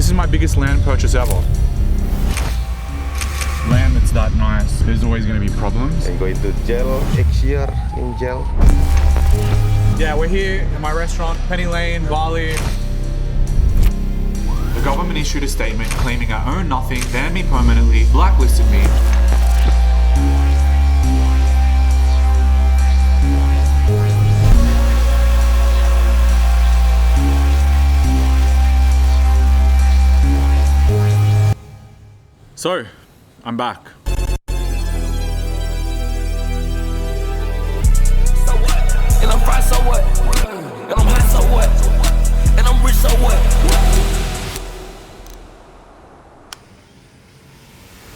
is my biggest land purchase ever. Land that's that nice, there's always going to be problems. I'm going to jail next year, in jail. Yeah, we're here in my restaurant, Penny Lane, Bali. The government issued a statement claiming I own nothing, banned me permanently, blacklisted me. So, I'm back. So what? And I'm fried, so what? And I'm hot, so what? And I'm rich, so what?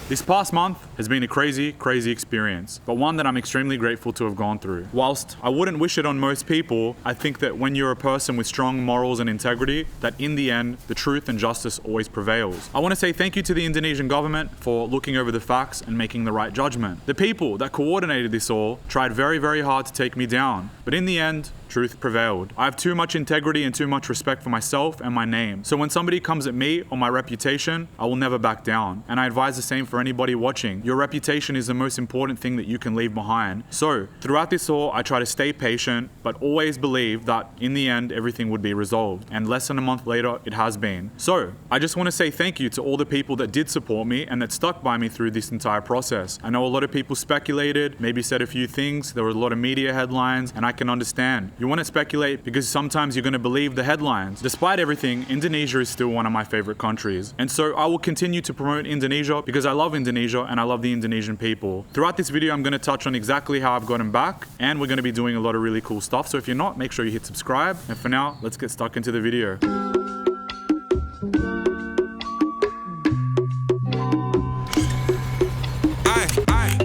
This past month has been a crazy experience, but one that I'm extremely grateful to have gone through. Whilst I wouldn't wish it on most people, I think that when you're a person with strong morals and integrity, that in the end, the truth and justice always prevails. I want to say thank you to the Indonesian government for looking over the facts and making the right judgment. The people that coordinated this all tried very hard to take me down, but in the end, truth prevailed. I have too much integrity and too much respect for myself and my name. So when somebody comes at me or my reputation, I will never back down. And I advise the same for anybody watching. Your reputation is the most important thing that you can leave behind. So throughout this all, I try to stay patient, but always believe that in the end, everything would be resolved. And less than a month later, it has been. So I just want to say thank you to all the people that did support me and that stuck by me through this entire process. I know a lot of people speculated, maybe said a few things. There were a lot of media headlines, and I can understand. You want to speculate because sometimes you're going to believe the headlines. Despite everything, Indonesia is still one of my favorite countries. And so I will continue to promote Indonesia because I love Indonesia and I love the Indonesian people. Throughout this video, I'm going to touch on exactly how I've gotten back, and we're going to be doing a lot of really cool stuff. So if you're not, make sure you hit subscribe. And for now, let's get stuck into the video.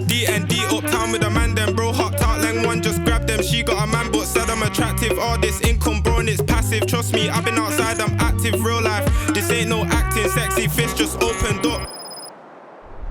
D&D uptown with a man, then bro hopped out, Lang one just grabbed them. She got a man but said I'm attractive. All this income bro and it's passive. Trust me, I've been outside, I'm active, real life. This ain't no acting, sexy fish just opened up.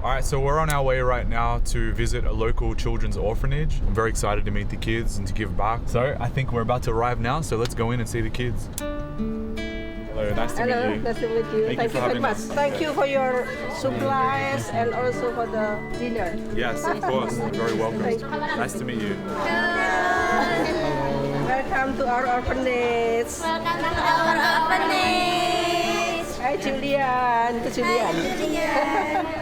Alright, so we're on our way right now to visit a local children's orphanage. I'm very excited to meet the kids and to give back. So I think we're about to arrive now, so let's go in and see the kids. Hello, nice to meet you. Nice to meet you. Thank you very much. Thank you for your supplies and also for the dinner. Yes, of course. You're very welcome. Nice to meet you. Welcome to our orphanage. Welcome to our orphanage. Hi, Julian. To Julian.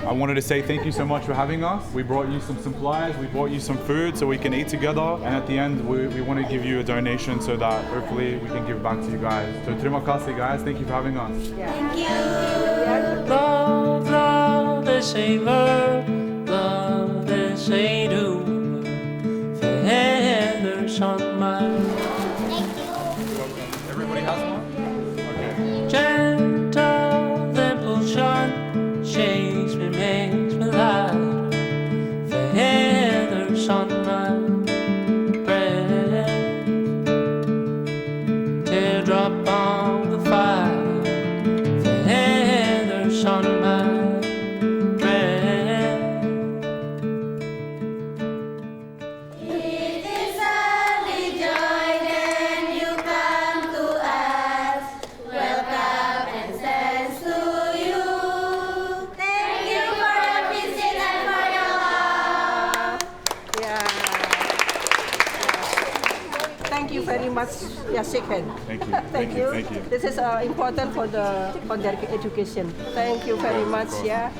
I wanted to say thank you so much for having us. We brought you some supplies, we brought you some food so we can eat together. And at the end, we want to give you a donation so that hopefully we can give back to you guys. So terima kasih guys, thank you for having us. Thank you. Love, love is a verb, love is a do. Feathers on my Everybody has one? Okay. gentle impulsion, shakes me, makes me laugh. Feathers on my breath, teardrop on the fire. Feathers on my breath. It is only joy then you come to us. Welcome and thanks to you. Thank you for your visit and for your love. Yeah. Thank you very much. Yeah, shake hand. Thank you. Thank you. Thank you. This is important for their education. Thank you very much. Yeah.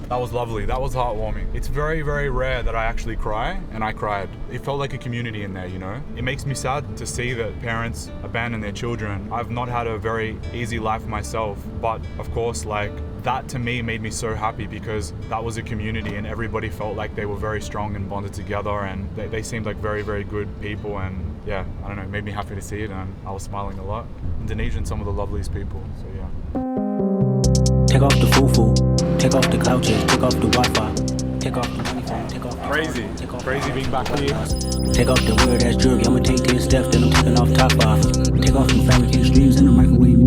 That was lovely. That was heartwarming. It's very rare that I actually cry, and I cried. It felt like a community in there, you know? It makes me sad to see that parents abandon their children. I've not had a very easy life myself, but of course, like, that to me made me so happy because that was a community and everybody felt like they were very strong and bonded together, and they seemed like very good people, and yeah, I don't know, it made me happy to see it, and I was smiling a lot. Indonesian, some of the loveliest people, so yeah. Take off the foo-foo, take off the cloud chase, take off the Wi-Fi, take off the money phone, take off Crazy being back here. Take off the weird ass jewelry, I'ma take 10 steps, then I'm taking off top off. Take off the fabricated streams and the microwave.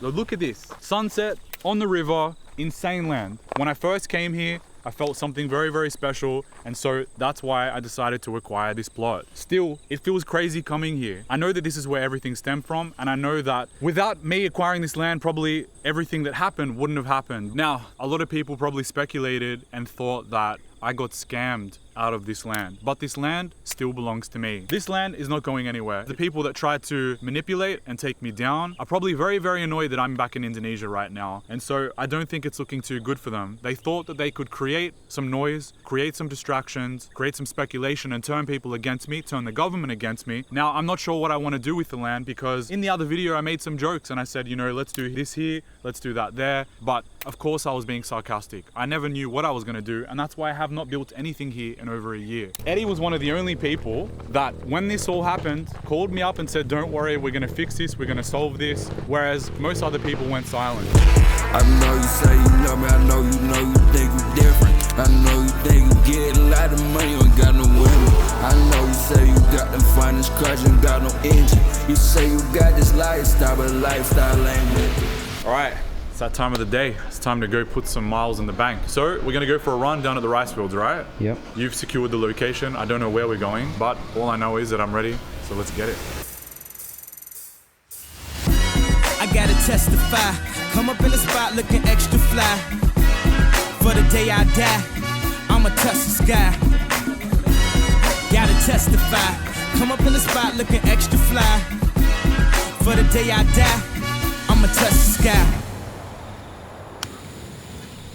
So look at this, sunset on the river, insane land. When I first came here, I felt something very, very special, and so that's why I decided to acquire this plot. Still, it feels crazy coming here. I know that this is where everything stemmed from, and I know that without me acquiring this land, probably everything that happened wouldn't have happened. Now, a lot of people probably speculated and thought that I got scammed out of this land, but this land still belongs to me. This land is not going anywhere. The people that try to manipulate and take me down are probably very, very annoyed that I'm back in Indonesia right now, and so I don't think it's looking too good for them. They thought that they could create some noise, create some distractions, create some speculation, and turn people against me, turn the government against me. Now, I'm not sure what I want to do with the land, because in the other video I made some jokes and I said, you know, let's do this here, let's do that there, but of course I was being sarcastic. I never knew what I was going to do, and that's why I have not built anything here in over a year. Eddie was one of the only people that, when this all happened, called me up and said, don't worry, we're going to fix this, we're going to solve this, whereas most other people went silent. I know you say you love me, I know you think you different. I know you think you get a lot of money, you ain't got no women. I know you say you got the finest cars, you ain't got no engine. You say you got this lifestyle, but lifestyle ain't with it. All right. It's that time of the day. It's time to go put some miles in the bank. So we're gonna go for a run down at the rice fields, right? Yep. You've secured the location. I don't know where we're going, but all I know is that I'm ready. So let's get it. I gotta testify. Come up in the spot looking extra fly. For the day I die, I'ma touch the sky. Gotta testify. Come up in the spot looking extra fly. For the day I die, I'ma touch the sky.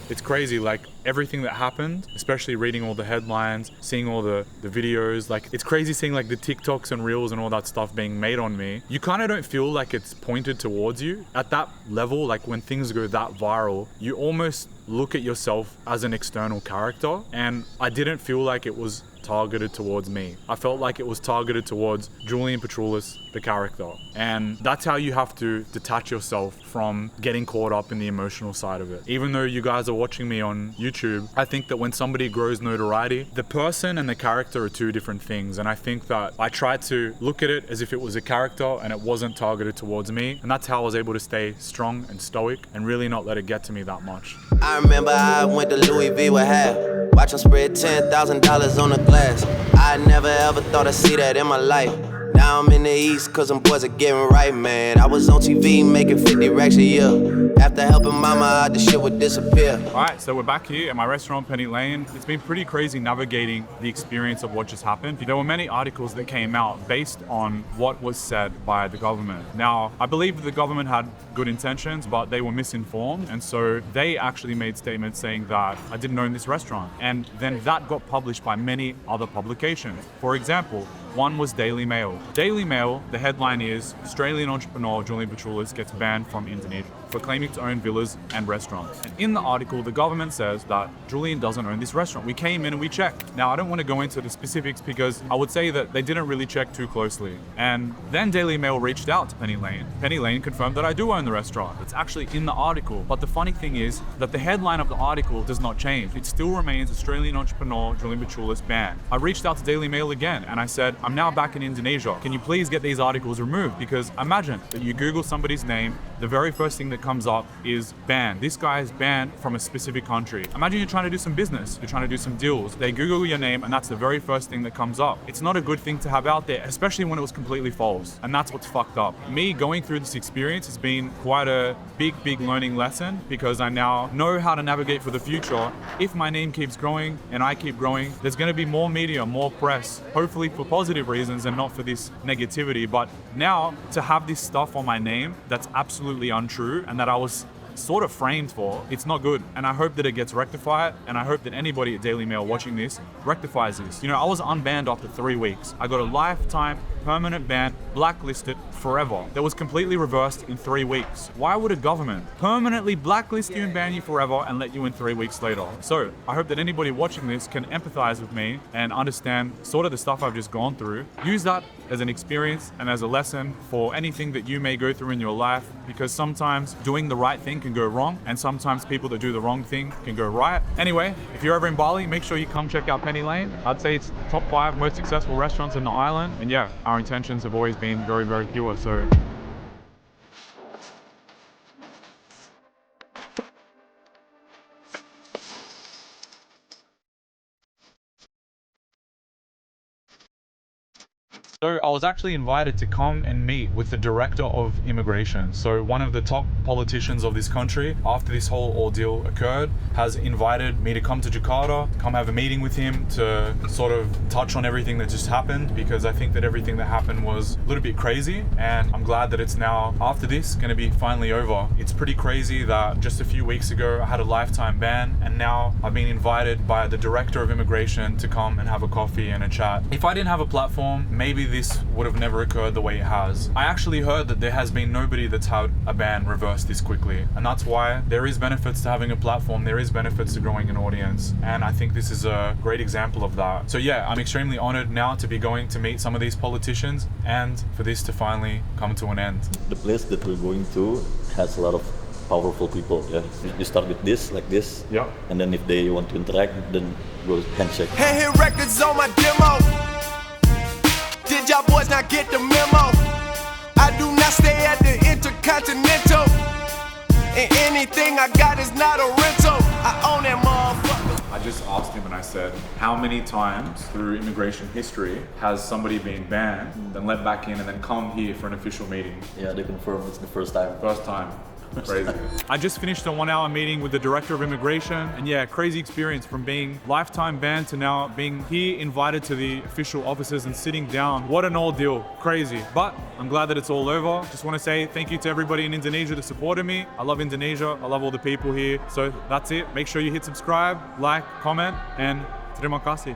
It's crazy, like everything that happened, especially reading all the headlines, seeing all the videos, like it's crazy seeing like the TikToks and Reels and all that stuff being made on me. You kind of don't feel like it's pointed towards you. At that level, like when things go that viral, you almost look at yourself as an external character, and I didn't feel like it was targeted towards me. I felt like it was targeted towards Julian Petroulis, the character. And that's how you have to detach yourself from getting caught up in the emotional side of it. Even though you guys are watching me on YouTube, I think that when somebody grows notoriety, the person and the character are two different things. And I think that I tried to look at it as if it was a character and it wasn't targeted towards me. And that's how I was able to stay strong and stoic and really not let it get to me that much. I remember I went to Louis V with half. Watch them spread $10,000 on the glass. I never ever thought I'd see that in my life. Now I'm in the East, cause them boys are getting right, man. I was on TV making 50 racks a year. After helping mama out, the shit would disappear. Alright, so we're back here at my restaurant, Penny Lane. It's been pretty crazy navigating the experience of what just happened. There were many articles that came out based on what was said by the government. Now, I believe that the government had good intentions, but they were misinformed. And so they actually made statements saying that I didn't own this restaurant. And then that got published by many other publications. For example, one was Daily Mail. Daily Mail, the headline is, Australian entrepreneur Julian Petroulis gets banned from Indonesia for claiming to own villas and restaurants. And in the article, the government says that Julian doesn't own this restaurant. We came in and we checked. Now, I don't want to go into the specifics because I would say that they didn't really check too closely. And then Daily Mail reached out to Penny Lane. Penny Lane confirmed that I do own the restaurant. It's actually in the article. But the funny thing is that the headline of the article does not change. It still remains Australian entrepreneur Julian Petroulis banned. I reached out to Daily Mail again and I said, I'm now back in Indonesia. Can you please get these articles removed? Because imagine that you Google somebody's name, the very first thing that comes up is banned. This guy is banned from a specific country. Imagine you're trying to do some business, you're trying to do some deals. They Google your name and that's the very first thing that comes up. It's not a good thing to have out there, especially when it was completely false. And that's what's fucked up. Me going through this experience has been quite a big learning lesson because I now know how to navigate for the future. If my name keeps growing and I keep growing, there's going to be more media, more press, hopefully for positive reasons and not for this negativity. But now to have this stuff on my name that's absolutely untrue and that I was sort of framed for, it's not good. And I hope that it gets rectified, and I hope that anybody at Daily Mail watching this rectifies this. You know, I was unbanned after 3 weeks. I got a lifetime permanent ban, blacklisted forever. That was completely reversed in 3 weeks. Why would a government permanently blacklist you and ban you forever and let you in 3 weeks later? So I hope that anybody watching this can empathize with me and understand sort of the stuff I've just gone through. Use that as an experience and as a lesson for anything that you may go through in your life, because sometimes doing the right thing can go wrong, and sometimes people that do the wrong thing can go right. Anyway, if you're ever in Bali, make sure you come check out Penny Lane. I'd say it's top 5 most successful restaurants in the island. And yeah, our intentions have always been very pure, so So I was actually invited to come and meet with the director of immigration. So one of the top politicians of this country, after this whole ordeal occurred, has invited me to come to Jakarta, come have a meeting with him to sort of touch on everything that just happened, because I think that everything that happened was a little bit crazy, and I'm glad that it's now, after this, going to be finally over. It's pretty crazy that just a few weeks ago I had a lifetime ban, and now I've been invited by the director of immigration to come and have a coffee and a chat. If I didn't have a platform, maybe this would have never occurred the way it has. I actually heard that there has been nobody that's had a ban reversed this quickly, and that's why there is benefits to having a platform, there is benefits to growing an audience, and I think this is a great example of that. So yeah, I'm extremely honored now to be going to meet some of these politicians and for this to finally come to an end. The place that we're going to has a lot of powerful people. Yeah, you start with this, like this, yeah, and then if they want to interact, then go handshake. Hey, hit records on my demo. Did y'all boys not get the memo? I do not stay at the Intercontinental, and anything I got is not a rental. I own that motherfucker. I just asked him and I said, how many times through immigration history has somebody been banned, then let back in and then come here for an official meeting? Yeah, they confirmed it's the first time. First time. Crazy. I just finished a 1-hour meeting with the director of immigration, and yeah, crazy experience from being lifetime banned to now being here invited to the official offices and sitting down. What an ordeal, crazy. But I'm glad that it's all over. Just want to say thank you to everybody in Indonesia that supported me. I love Indonesia, I love all the people here. So that's it. Make sure you hit subscribe, like, comment, and terima kasih.